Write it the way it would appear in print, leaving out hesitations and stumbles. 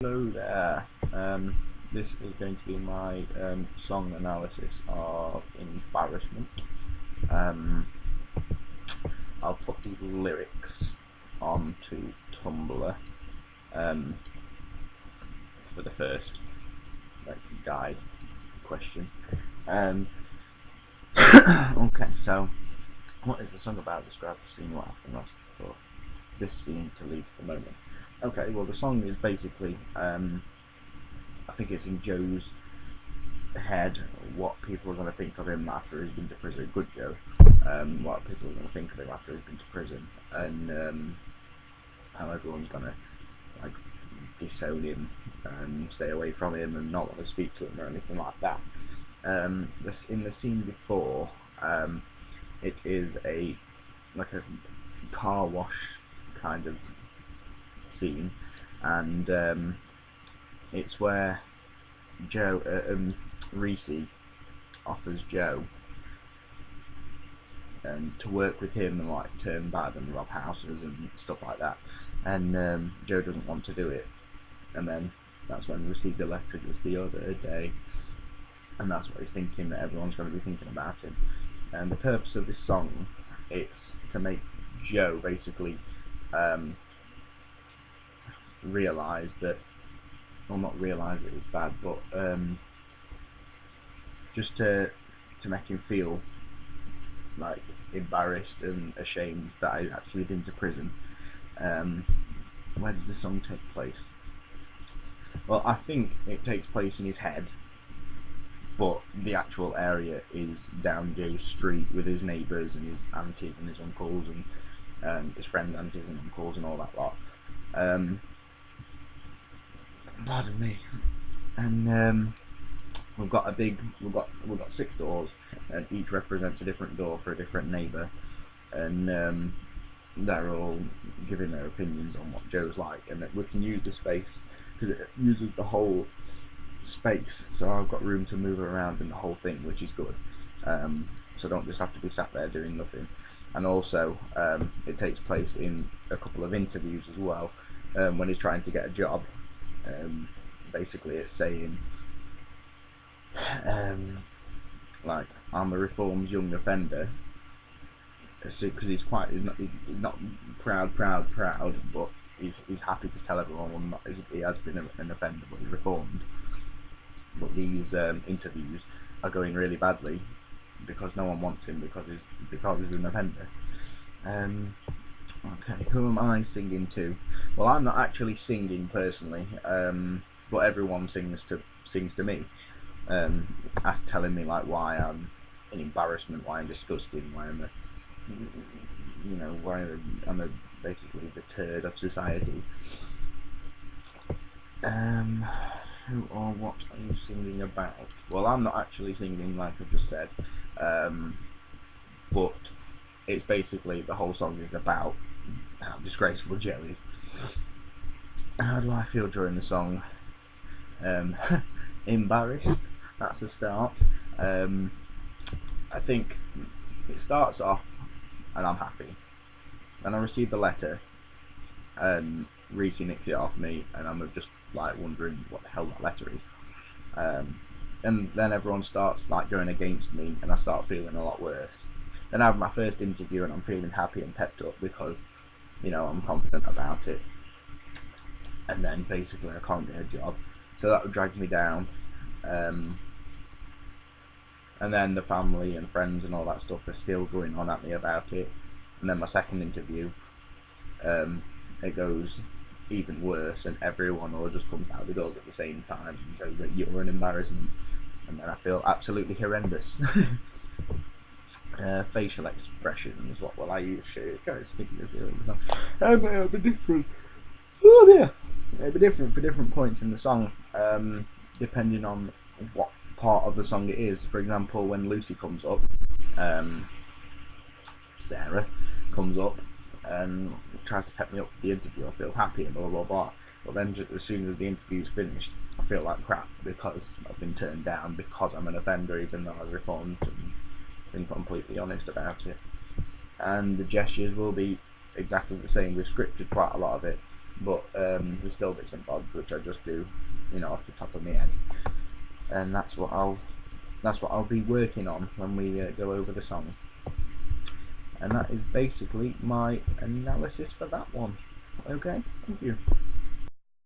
Hello there. This is going to be my song analysis of Embarrassment. Um, I'll put the lyrics onto Tumblr for the first guide question. Okay, so what is the song about? Describe the scene. What happened last for this scene to lead to the moment. Okay, well the song is basically, I think it's in Joe's head what people are going to think of him after he's been to prison. Good Joe. What people are going to think of him after he's been to prison, and how everyone's going to like disown him and stay away from him and not want to speak to him or anything like that. In the scene before, it is a car wash kind of scene, and it's where Joe Reese offers Joe to work with him and like turn bad and rob houses and stuff like that, and Joe doesn't want to do it, and then that's when we received the letter just the other day, and that's what he's thinking, that everyone's going to be thinking about him. And the purpose of this song, it's to make Joe basically realise that, well, not realise that it's bad, but just to make him feel like embarrassed and ashamed that he's actually been to prison. Where does the song take place? Well, I think it takes place in his head, but the actual area is down Joe's street with his neighbours and his aunties and his uncles and his friends' aunties and uncles and all that lot. Pardon me. And we've got 6 doors, and each represents a different door for a different neighbour, and they're all giving their opinions on what Joe's like, and that we can use the space because it uses the whole space, so I've got room to move around in the whole thing, which is good. So I don't just have to be sat there doing nothing. And also, it takes place in a couple of interviews as well, when he's trying to get a job. Basically, it's saying, like, I'm a reformed young offender, because he's not proud, but he's happy to tell everyone he has been an offender, but he's reformed. But these interviews are going really badly because no one wants him because he's an offender. Okay, who am I singing to? Well, I'm not actually singing personally, but everyone sings to me, as telling me like why I'm an embarrassment, why I'm disgusting, why I'm basically the turd of society. Who or what are you singing about? Well, I'm not actually singing, like I've just said, but it's basically the whole song is about how disgraceful Joe is. How do I feel during the song? Embarrassed. That's a start. I think it starts off, and I'm happy. Then I receive the letter, and Reese nicks it off me, and I'm just like wondering what the hell that letter is. And then everyone starts like going against me, and I start feeling a lot worse. Then I have my first interview, and I'm feeling happy and pepped up because, I'm confident about it. And then basically I can't get a job, so that drags me down. And then the family and friends and all that stuff are still going on at me about it. And then my second interview, it goes even worse, and everyone all just comes out of the doors at the same time and says that you're an embarrassment, and then I feel absolutely horrendous. Facial expressions, what will I use? It'll be different. Oh dear. It'll be different for different points in the song, depending on what part of the song it is. For example, when Lucy comes up, Sarah comes up and tries to pep me up for the interview, I feel happy and blah blah blah. But then as soon as the interview's finished, I feel like crap because I've been turned down because I'm an offender, even though I was reformed and been completely honest about it. And the gestures will be exactly the same. We've scripted quite a lot of it, but there's still bits and bobs which I just do, you know, off the top of my head, and that's what I'll be working on when we go over the song. And that is basically my analysis for that one. Okay, thank you.